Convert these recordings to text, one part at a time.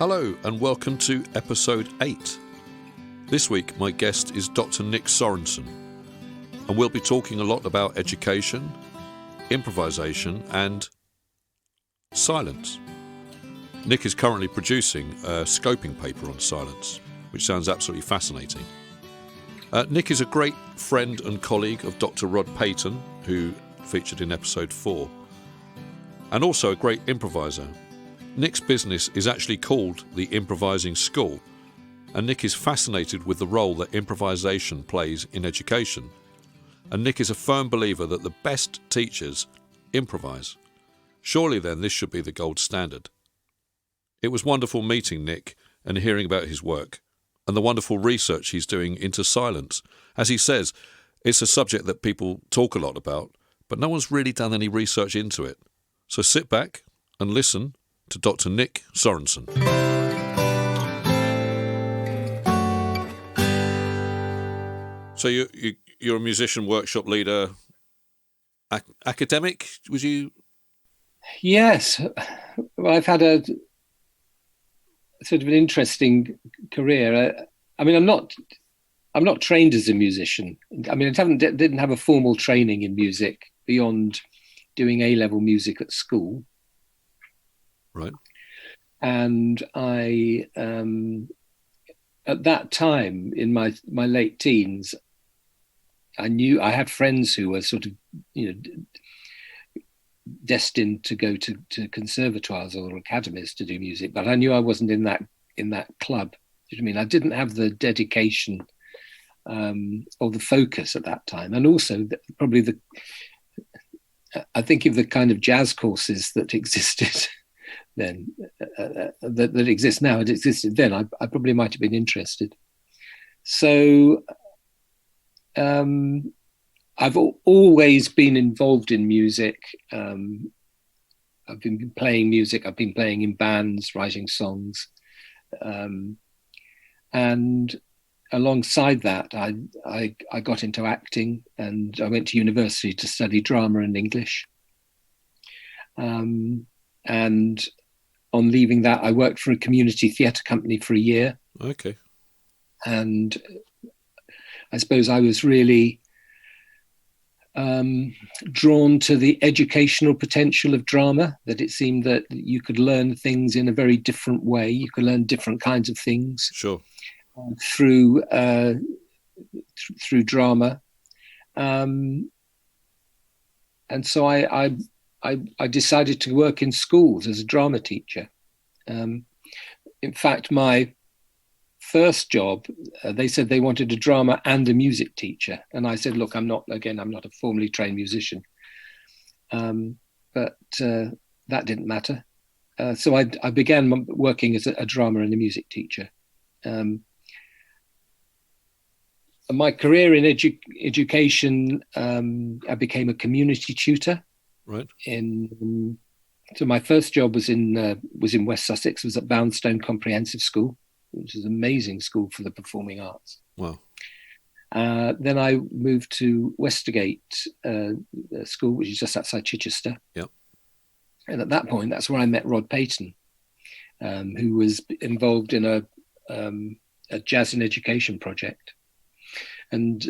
Hello and welcome to episode 8. This week my guest is Dr Nick Sorensen, and we'll be talking a lot about education, improvisation and silence. Nick is currently producing a scoping paper on silence, which sounds absolutely fascinating. Nick is a great friend and colleague of Dr Rod Paton, who featured in episode 4, and also a great improviser. Nick's business is actually called the Improvising School, and Nick is fascinated with the role that improvisation plays in education. And Nick is a firm believer that the best teachers improvise. Surely then this should be the gold standard. It was wonderful meeting Nick and hearing about his work and the wonderful research he's doing into silence. As he says, it's a subject that people talk a lot about, but no one's really done any research into it. So sit back and listen to Dr Nick Sorensen. So you're a musician, workshop leader, academic, was you? Yes. Well, I've had a sort of an interesting career. I mean, I'm not trained as a musician. I mean, didn't have a formal training in music beyond doing A-level music at school. Right. And I, at that time in my late teens, I had friends who were sort of, destined to go to conservatoires or academies to do music, but I knew I wasn't in that club. Do you know what I mean? I didn't have the dedication or the focus at that time, and also I think of the kind of jazz courses that existed then, that exist now. It existed then. I probably might have been interested. So I've always been involved in music. I've been playing music. I've been playing in bands, writing songs, and alongside that, I got into acting, and I went to university to study drama and English. And on leaving that, I worked for a community theatre company for a year. Okay. And I suppose I was really drawn to the educational potential of drama, that it seemed that you could learn things in a very different way. You could learn different kinds of things. Sure. Through drama. And so I decided to work in schools as a drama teacher. In fact, my first job, they said they wanted a drama and a music teacher. And I said, look, I'm not a formally trained musician. But that didn't matter. So I began working as a drama and a music teacher. My career in education, I became a community tutor. Right. So my first job was in West Sussex. It was at Boundstone Comprehensive School, which is an amazing school for the performing arts. Wow. Then I moved to Westergate School, which is just outside Chichester. Yep. And at that point, that's where I met Rod Paton, who was involved in a jazz in education project. And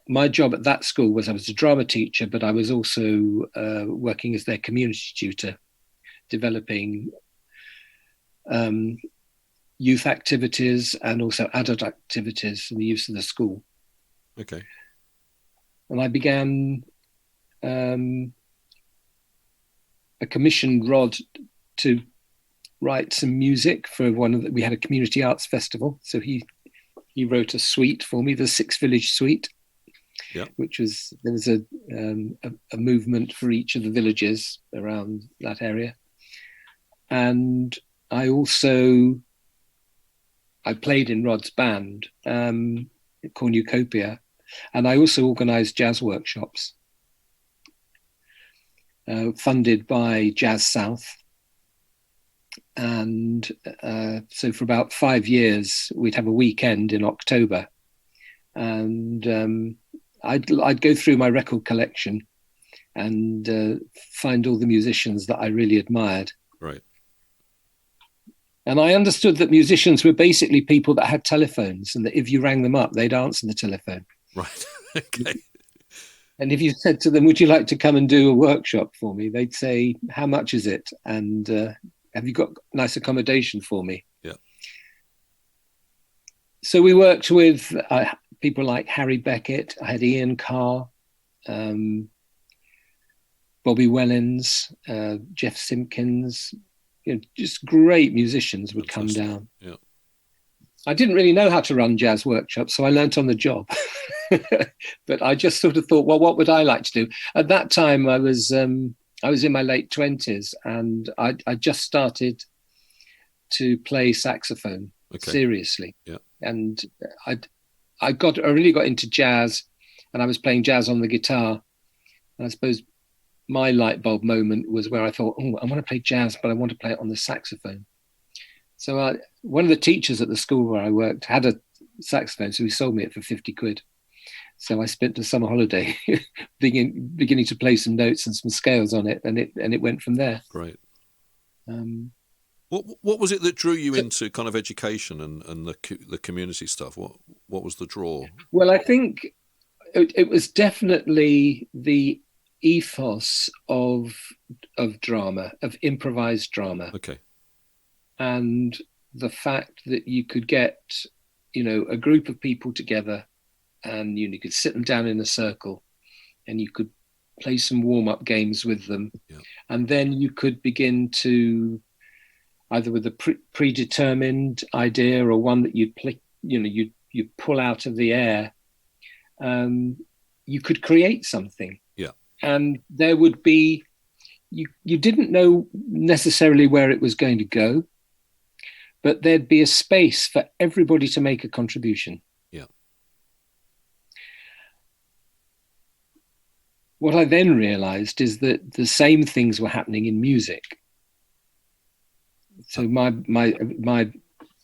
my job at that school was I was a drama teacher, but I was also working as their community tutor, developing youth activities and also adult activities for the use of the school. Okay. And I began, I commissioned Rod to write some music for we had a community arts festival. So he wrote a suite for me, the Six Village Suite, yep. Which was, there was a movement for each of the villages around that area. And I played in Rod's band, Cornucopia, and I also organised jazz workshops funded by Jazz South. And so for about 5 years, we'd have a weekend in October, and I'd go through my record collection and find all the musicians that I really admired. Right. And I understood that musicians were basically people that had telephones, and that if you rang them up, they'd answer the telephone. Right. Okay. And if you said to them, would you like to come and do a workshop for me? They'd say, how much is it? And have you got nice accommodation for me? Yeah. So we worked with people like Harry Beckett. I had Ian Carr, Bobby Wellens, Jeff Simpkins. Just great musicians would Fantastic. come down. Yeah. I didn't really know how to run jazz workshops, so I learnt on the job. But I just sort of thought, well, what would I like to do? At that time, I was in my late 20s, and I just started to play saxophone seriously. Yeah. And I really got into jazz, and I was playing jazz on the guitar. And I suppose my light bulb moment was where I thought, oh, I want to play jazz, but I want to play it on the saxophone. So one of the teachers at the school where I worked had a saxophone, so he sold me it for 50 quid. So I spent a summer holiday beginning to play some notes and some scales on it, and it went from there. Great. What was it that drew you into kind of education and the community stuff? What was the draw? Well, I think it was definitely the ethos of drama, of improvised drama. Okay. And the fact that you could get, a group of people together, and you could sit them down in a circle, and you could play some warm-up games with them. Yeah. And then you could begin to, either with a predetermined idea or one that you'd you pull out of the air, you could create something. Yeah. And there would be, you didn't know necessarily where it was going to go, but there'd be a space for everybody to make a contribution. Yeah. What I then realized is that the same things were happening in music. So my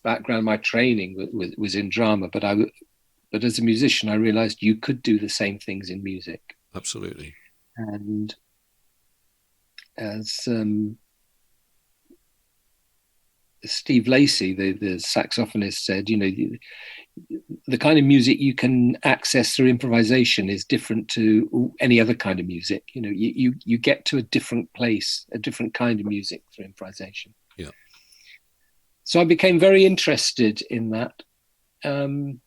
background, my training was in drama, but as a musician, I realized you could do the same things in music. Absolutely. And as Steve Lacy, the saxophonist, said, the kind of music you can access through improvisation is different to any other kind of music. You get to a different place, a different kind of music through improvisation. Yeah. So I became very interested in that. And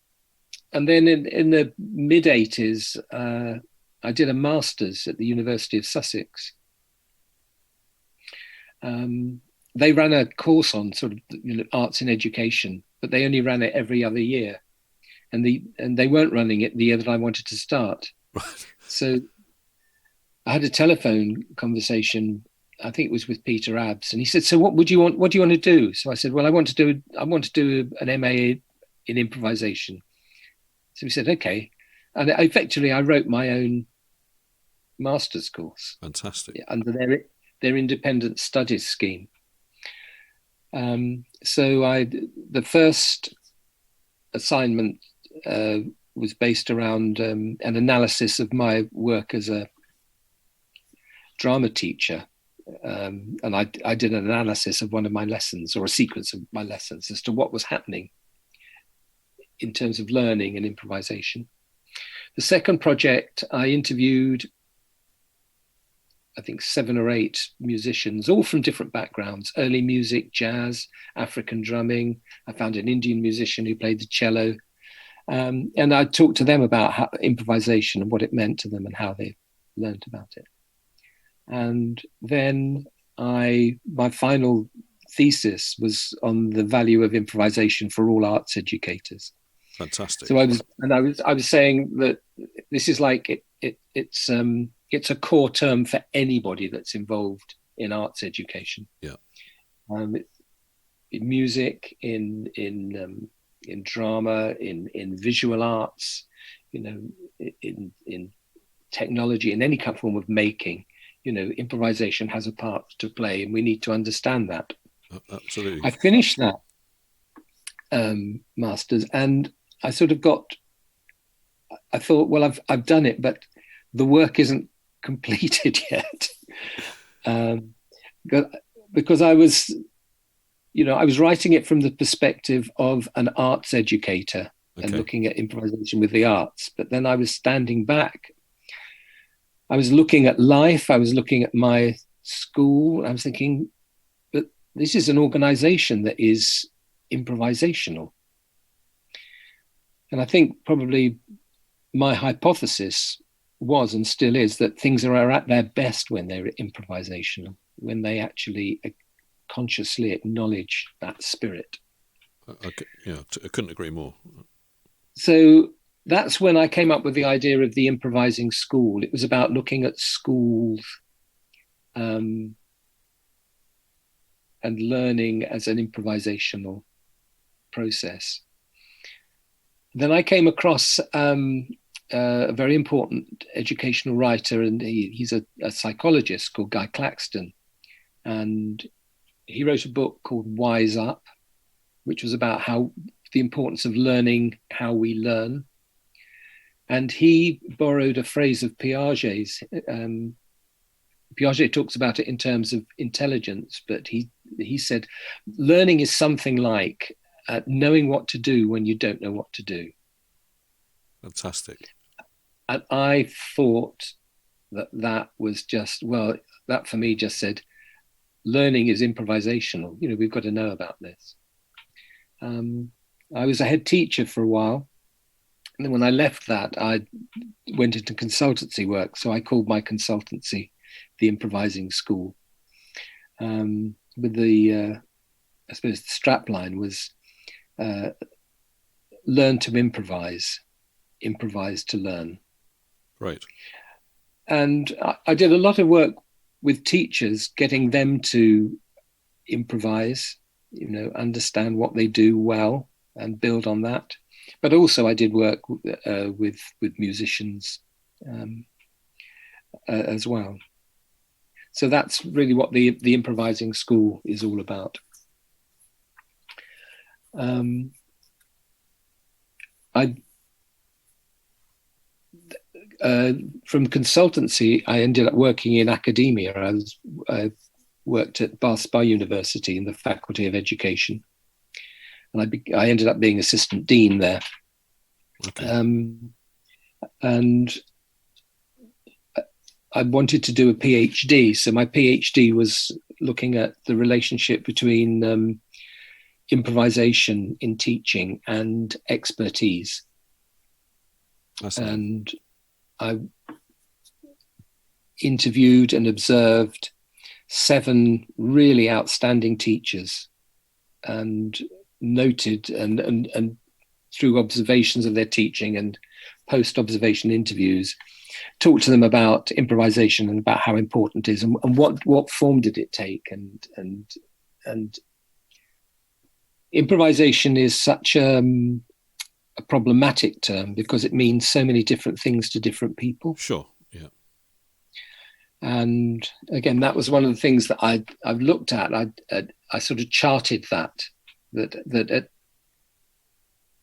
then in the mid-'80s, I did a master's at the University of Sussex. They ran a course on sort of arts in education, but they only ran it every other year, and they weren't running it the year that I wanted to start. Right. So I had a telephone conversation, I think it was with Peter Abbs, and he said, "So what do you want to do?" So I said, "Well, I want to do an MA in improvisation." So he said, "Okay," and effectively I wrote my own master's course. Fantastic. Under their independent studies scheme. So the first assignment was based around an analysis of my work as a drama teacher. And I did an analysis of one of my lessons, or a sequence of my lessons, as to what was happening in terms of learning and improvisation. The second project, I interviewed, I think, 7 or 8 musicians, all from different backgrounds: early music, jazz, African drumming. I found an Indian musician who played the cello. And I talked to them about improvisation and what it meant to them and how they learned about it. And then my final thesis was on the value of improvisation for all arts educators. Fantastic. So I was saying that this is like it's a core term for anybody that's involved in arts education. Yeah. In music, in drama, in visual arts, in technology, in any kind of form of making, improvisation has a part to play, and we need to understand that. Absolutely. I finished that master's, and I thought, well, I've done it, but the work isn't completed yet, because I was I was writing it from the perspective of an arts educator and Okay. looking at improvisation with the arts. But then I was standing back. I was looking at life. I was looking at my school. I was thinking, but this is an organization that is improvisational. And I think probably my hypothesis was and still is that things are at their best when they're improvisational, when they actually consciously acknowledge that spirit. I couldn't agree more. So that's when I came up with the idea of the Improvising School. It was about looking at schools and learning as an improvisational process. Then I came across a very important educational writer, and he's a psychologist called Guy Claxton. And he wrote a book called Wise Up, which was about the importance of learning how we learn. And he borrowed a phrase of Piaget's. Piaget talks about it in terms of intelligence, but he said, learning is something like knowing what to do when you don't know what to do. Fantastic. And I thought that was just, well, that for me just said, learning is improvisational. We've got to know about this. I was a head teacher for a while. And then when I left that, I went into consultancy work. So I called my consultancy the Improvising School. With the, I suppose the strapline was learn to improvise, improvise to learn. Right. And I did a lot of work with teachers, getting them to improvise, understand what they do well and build on that. But also I did work with musicians as well. So that's really what the Improvising School is all about. From consultancy, I ended up working in academia. I worked at Bath Spa University in the Faculty of Education, and I ended up being assistant dean there. Okay. And I wanted to do a PhD, so my PhD was looking at the relationship between improvisation in teaching and expertise. And I interviewed and observed 7 really outstanding teachers, and noted and through observations of their teaching and post-observation interviews, talked to them about improvisation and about how important it is, and what form did it take, and improvisation is such a problematic term because it means so many different things to different people. Sure, yeah. And again, that was one of the things that I've looked at. I sort of charted that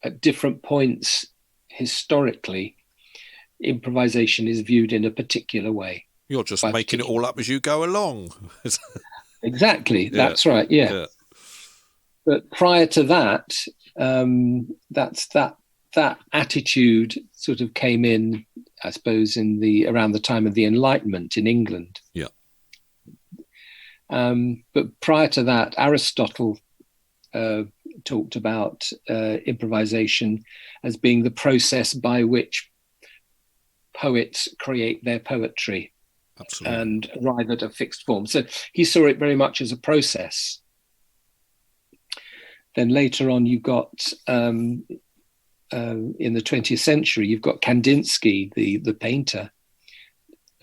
at different points historically, improvisation is viewed in a particular way. You're just making it all up as you go along. Exactly, that's right, yeah. But prior to that, that attitude sort of came in, I suppose, around the time of the Enlightenment in England. Yeah. But prior to that, Aristotle talked about improvisation as being the process by which poets create their poetry. Absolutely. And arrive at a fixed form. So he saw it very much as a process. Then later on, you've got in the 20th century, you've got Kandinsky, the painter,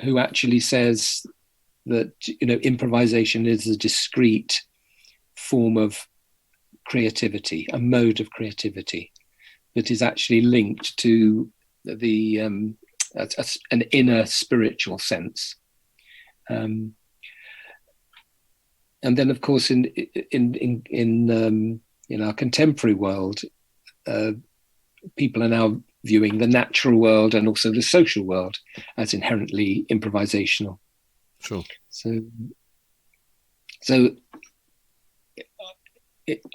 who actually says that improvisation is a discrete form of creativity, a mode of creativity that is actually linked to an inner spiritual sense. And then, of course, in our contemporary world, people are now viewing the natural world and also the social world as inherently improvisational. Sure. So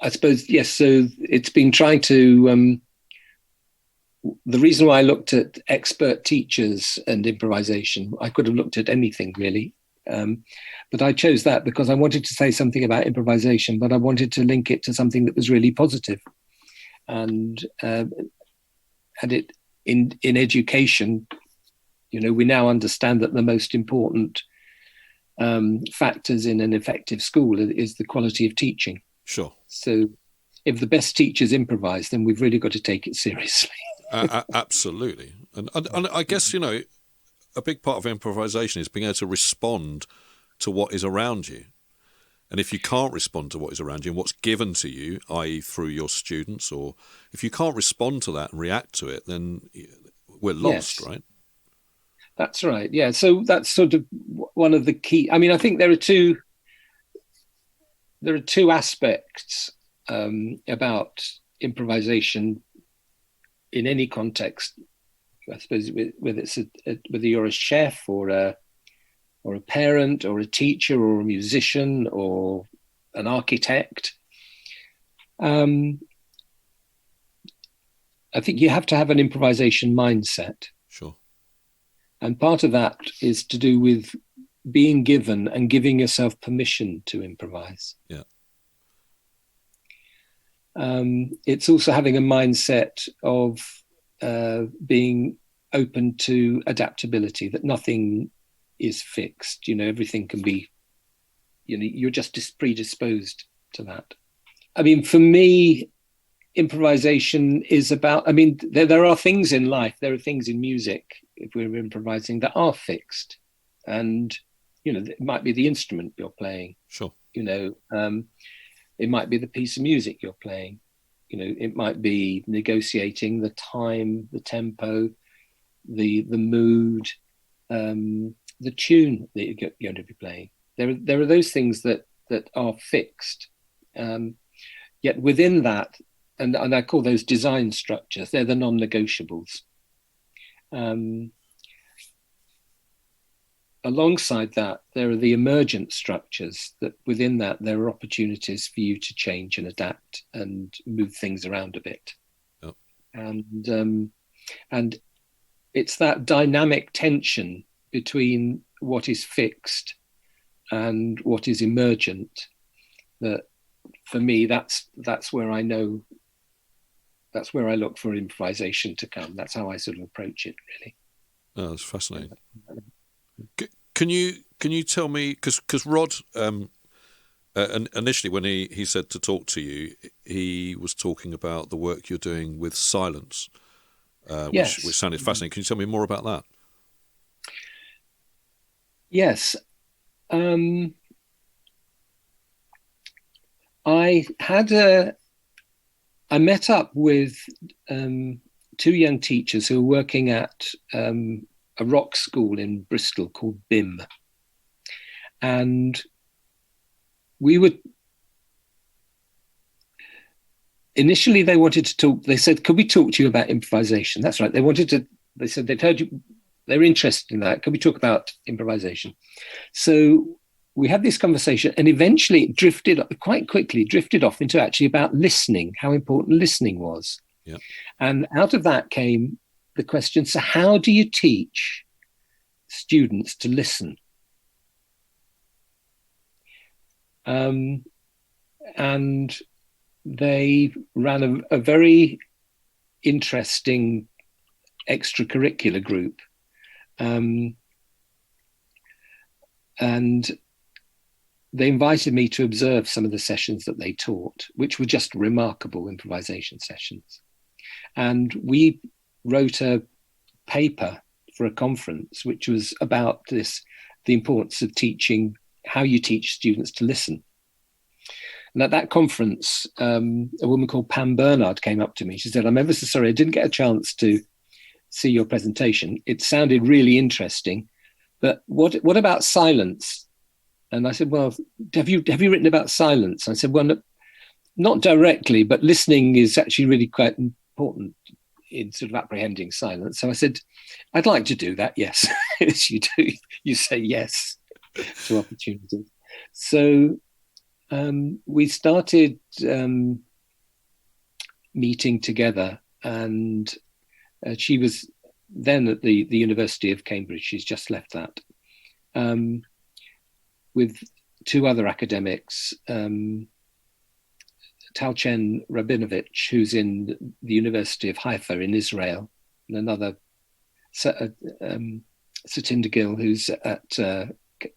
I suppose, yes. So it's been trying to. The reason why I looked at expert teachers and improvisation, I could have looked at anything really, but I chose that because I wanted to say something about improvisation, but I wanted to link it to something that was really positive, and it in education, we now understand that the most important factors in an effective school is the quality of teaching. Sure. So if the best teachers improvise, then we've really got to take it seriously. Absolutely. And I guess, a big part of improvisation is being able to respond to what is around you. And if you can't respond to what is around you and what's given to you, i.e. through your students, or if you can't respond to that and react to it, then we're lost, Yes. right? That's right. Yeah. So that's sort of one of the key. I mean, I think there are two aspects about improvisation in any context. I suppose whether you're a chef or a parent or a teacher or a musician or an architect. I think you have to have an improvisation mindset. Sure. And part of that is to do with being given and giving yourself permission to improvise. Yeah. It's also having a mindset of being open to adaptability, that nothing is fixed. Everything can be, you're just predisposed to that. I mean, for me, improvisation is about, there are things in life, there are things in music, if we're improvising, that are fixed. And, it might be the instrument you're playing. Sure. It might be the piece of music you're playing. It might be negotiating the time, the tempo, the mood, the tune that you're going to be playing. There are those things that are fixed. Yet within that, and I call those design structures, they're the non-negotiables. Alongside that, there are the emergent structures that within that, there are opportunities for you to change and adapt and move things around a bit. Yep. And it's that dynamic tension between what is fixed and what is emergent that, for me, that's where I know, that's where I look for improvisation to come. That's how I sort of approach it, really. Oh, that's fascinating. Can you tell me, because Rod, initially when he said to talk to you, he was talking about the work you're doing with silence, yes. which sounded fascinating. Can you tell me more about that? Yes. I met up with two young teachers who were working at a rock school in Bristol called BIM. And initially they wanted to talk, they said, could we talk to you about improvisation? That's right. They said they'd heard you, they're interested in that. Could we talk about improvisation? So we had this conversation, and eventually it quite quickly drifted off into actually about listening, how important listening was. Yeah. And out of that came the question, so how do you teach students to listen? And they ran a very interesting extracurricular group. And they invited me to observe some of the sessions that they taught, which were just remarkable improvisation sessions. And we wrote a paper for a conference, which was about the importance of teaching, how you teach students to listen. And at that conference, a woman called Pam Bernard came up to me. She said, I'm ever so sorry, I didn't get a chance to see your presentation. It sounded really interesting, but what about silence? And I said, well, have you written about silence? I said, well, not directly, but listening is actually really quite important in sort of apprehending silence. So I said, I'd like to do that. Yes. Yes, you do. You say yes to opportunities. So we started meeting together, and she was then at the University of Cambridge. She's just left that, with two other academics, Talchen Rabinovich, who's in the University of Haifa in Israel, and another Satinder Gill, who's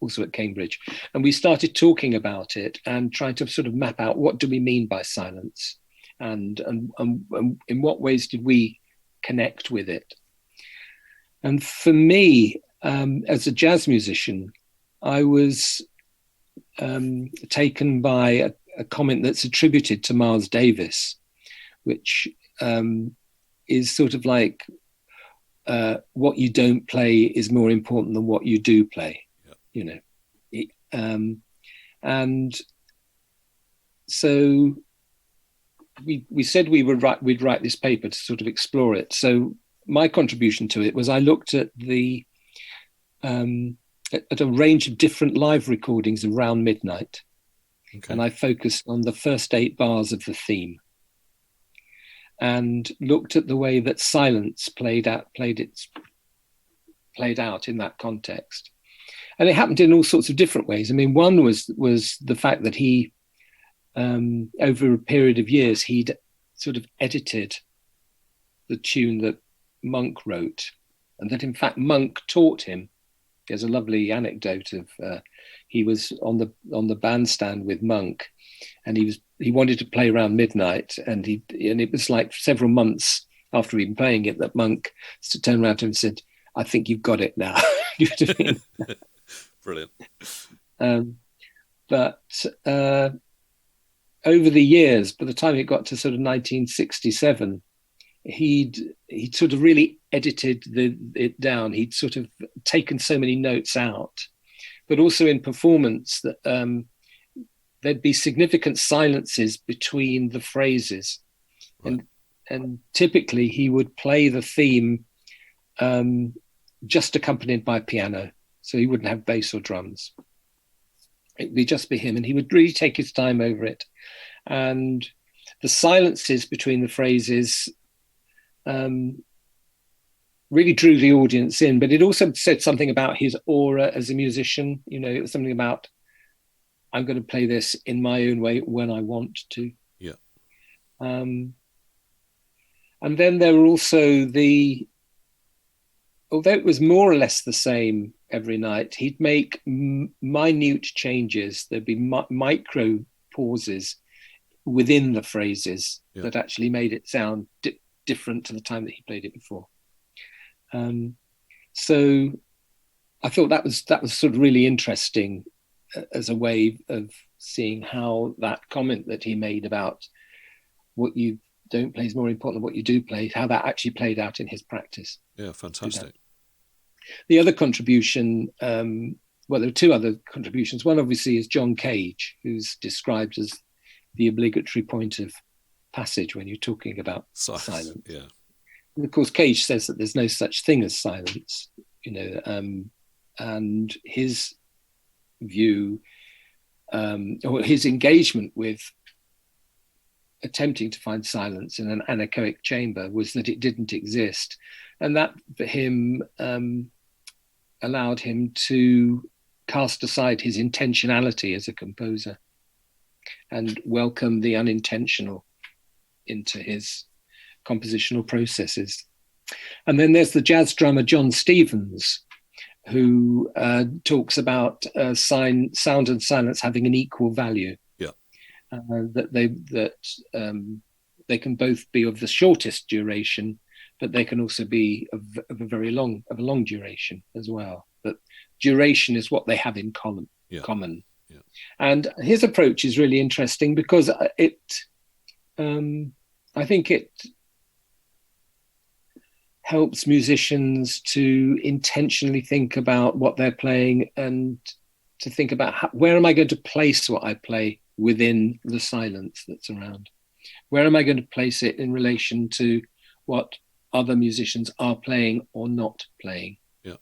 also at Cambridge. And we started talking about it and trying to sort of map out, what do we mean by silence, and in what ways did we connect with it. And for me, as a jazz musician, I was taken by a comment that's attributed to Miles Davis, which is sort of like, what you don't play is more important than what you do play. Yeah. And so we said we'd write this paper to sort of explore it. So my contribution to it was I looked at at a range of different live recordings around midnight. Okay. And I focused on the first 8 bars of the theme, and looked at the way that silence played out in that context. And it happened in all sorts of different ways. I mean, one was the fact that he, over a period of years, he'd sort of edited the tune that Monk wrote, and that in fact Monk taught him. There's a lovely anecdote of he was on the bandstand with Monk, and he wanted to play around midnight, and it was like several months after he'd been playing it that Monk turned around to him and said, "I think you've got it now." You know what I mean? Brilliant. But over the years, by the time it got to sort of 1967, he'd sort of really edited it down. He'd sort of taken so many notes out, but also in performance that there'd be significant silences between the phrases. Right. And typically he would play the theme just accompanied by piano. So he wouldn't have bass or drums. It'd be just be him, and he would really take his time over it. And the silences between the phrases really drew the audience in, but it also said something about his aura as a musician. You know, it was something about, I'm going to play this in my own way when I want to. Yeah. And then there were also although it was more or less the same every night, he'd make minute changes. There'd be micro pauses within the phrases that actually made it sound different to the time that he played it before. So I thought that was sort of really interesting as a way of seeing how that comment that he made about what you don't play is more important than what you do play, how that actually played out in his practice. Yeah, fantastic. The other contribution, well, there are two other contributions. One obviously is John Cage, who's described as the obligatory point of passage when you're talking about silence. Yeah. And of course, Cage says that there's no such thing as silence, you know, and his view, or his engagement with attempting to find silence in an anechoic chamber was that it didn't exist. And that, for him, allowed him to cast aside his intentionality as a composer and welcome the unintentional into his compositional processes. And then there's the jazz drummer John Stevens, who talks about sound and silence having an equal value. Yeah. That they can both be of the shortest duration, but they can also be of a long duration as well. But duration is what they have in common. Yeah. Yeah. And his approach is really interesting because I think it helps musicians to intentionally think about what they're playing and to think about where am I going to place what I play within the silence that's around? Where am I going to place it in relation to what other musicians are playing or not playing? Yeah.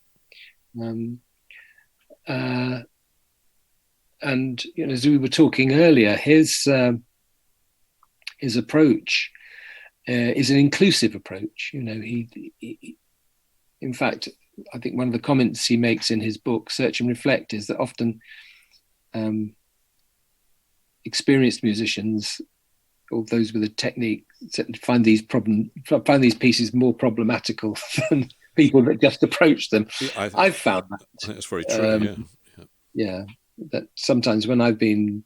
and as we were talking earlier, his approach is an inclusive approach. He, in fact, I think one of the comments he makes in his book, Search and Reflect, is that often experienced musicians or those with a technique find these pieces more problematical than people that just approach them. I've found that. I think that's very true. Yeah, that sometimes when I've been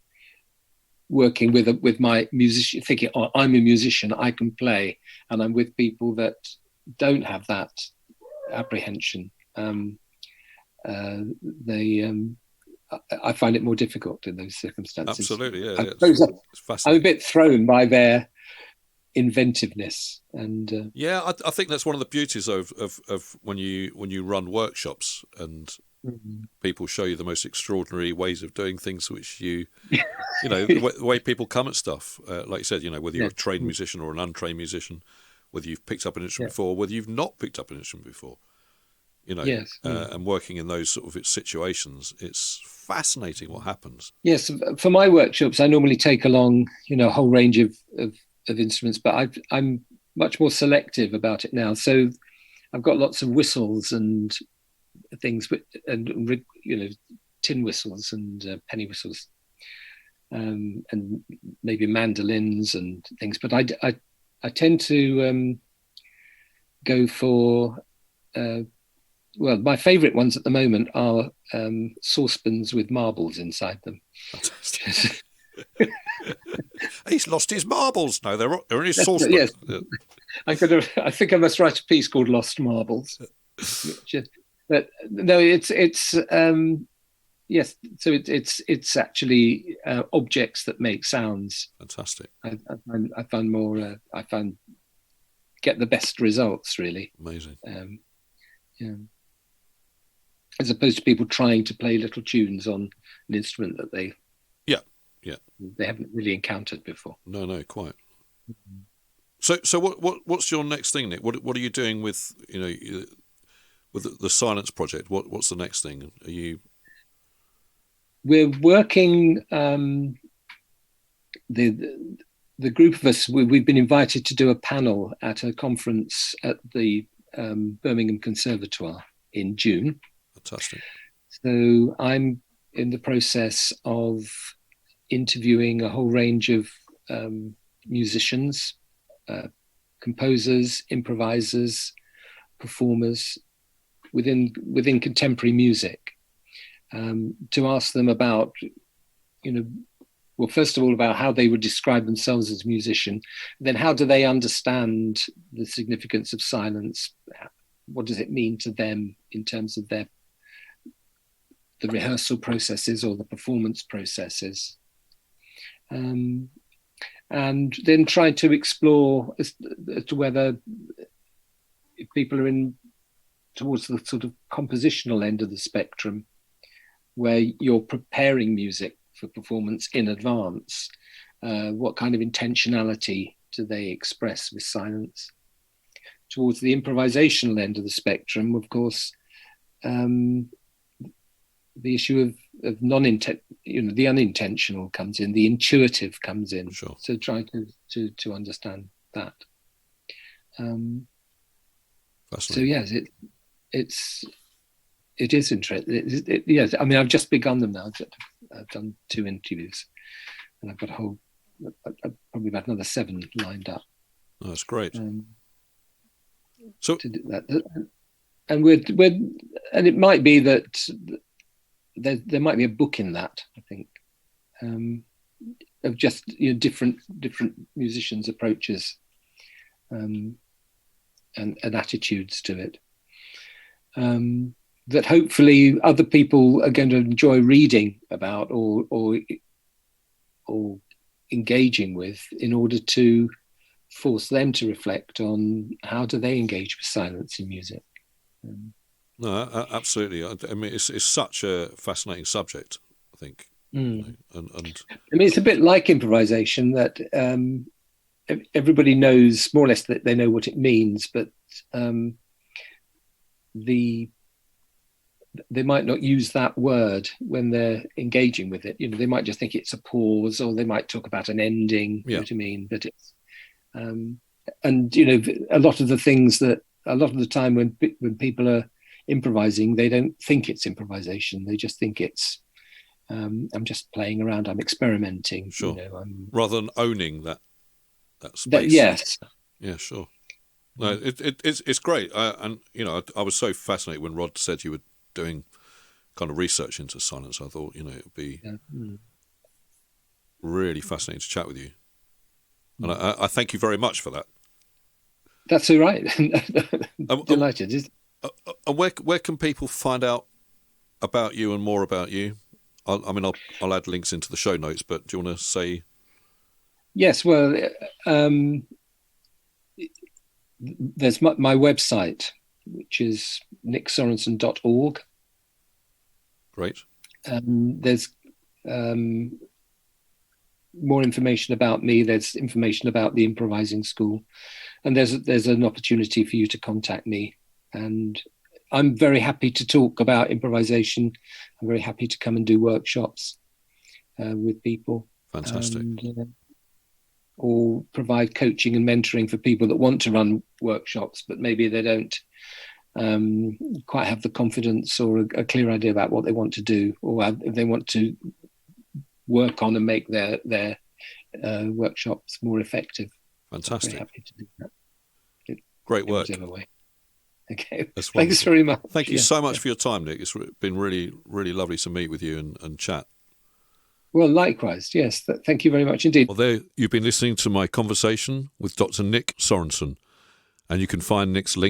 working with my musician, thinking, "Oh, I'm a musician, I can play," and I'm with people that don't have that apprehension, I find it more difficult in those circumstances. Absolutely, yeah. It's fascinating. I'm a bit thrown by their inventiveness, and I think that's one of the beauties of when you run workshops and people show you the most extraordinary ways of doing things, which the way people come at stuff, like you said, whether you're a trained musician or an untrained musician, whether you've picked up an instrument before, whether you've not picked up an instrument before, and working in those sort of situations, it's fascinating what happens. Yes, for my workshops, I normally take along, a whole range of instruments, but I'm much more selective about it now. So I've got lots of whistles and things, and tin whistles and penny whistles, and maybe mandolins and things. But I tend to go for my favourite ones at the moment are saucepans with marbles inside them. Fantastic. He's lost his marbles. No, they're in his saucepan. Yes. I think I must write a piece called "Lost Marbles." But no, it's yes. So it's actually objects that make sounds. Fantastic. I find more. I find get the best results, really. Amazing. As opposed to people trying to play little tunes on an instrument that they haven't really encountered before. No, quite. So what's your next thing, Nick? What are you doing with with the Silence Project? What's the next thing? We're working. The group of us, we've been invited to do a panel at a conference at the Birmingham Conservatoire in June. Fantastic. So I'm in the process of interviewing a whole range of musicians, composers, improvisers, performers within contemporary music, to ask them about, well, first of all, about how they would describe themselves as a musician, then how do they understand the significance of silence? What does it mean to them in terms of the rehearsal processes or the performance processes? And then try to explore as to whether if people are in towards the sort of compositional end of the spectrum, where you're preparing music for performance in advance, what kind of intentionality do they express with silence? Towards the improvisational end of the spectrum, of course, the issue of the unintentional comes in, the intuitive comes in. Sure. So try to understand that. So yes, it is interesting. Yes, I mean, I've just begun them now. I've done 2 interviews, and I've got probably about another 7 lined up. Oh, that's great. So to do that, and and it might be that there might be a book in that, I think, of just different musicians' approaches and attitudes to it. That hopefully other people are going to enjoy reading about or engaging with, in order to force them to reflect on how do they engage with silence in music. No, absolutely. I mean, it's such a fascinating subject, I think. And I mean, it's a bit like improvisation, that everybody knows more or less that they know what it means, but the they might not use that word when they're engaging with it. They might just think it's a pause, or they might talk about an ending. You know what I mean? But it's and a lot of the time when people are improvising, they don't think it's improvisation. They just think it's I'm just playing around. I'm experimenting. Sure. Rather than owning that space. Yes. Yeah. Sure. No, it's great. And I was so fascinated when Rod said you were doing kind of research into silence. I thought it would be really fascinating to chat with you, and I thank you very much for that. That's all right. Delighted. And where can people find out about you and more about you? I'll add links into the show notes, but do you want to say? Yes, well, there's my website, which is nicksorensen.org. Great. There's more information about me. There's information about the Improvising School, and there's an opportunity for you to contact me. And I'm very happy to talk about improvisation. I'm very happy to come and do workshops with people. Fantastic. Or provide coaching and mentoring for people that want to run workshops, but maybe they don't quite have the confidence or a clear idea about what they want to do, or if they want to work on and make their workshops more effective. Fantastic. I'm very happy to do that. Great work. Okay. Thanks very much. Thank you so much for your time, Nick. It's been really, really lovely to meet with you and chat. Well, likewise. Yes. Thank you very much indeed. Well, there you've been listening to my conversation with Dr. Nick Sorensen, and you can find Nick's link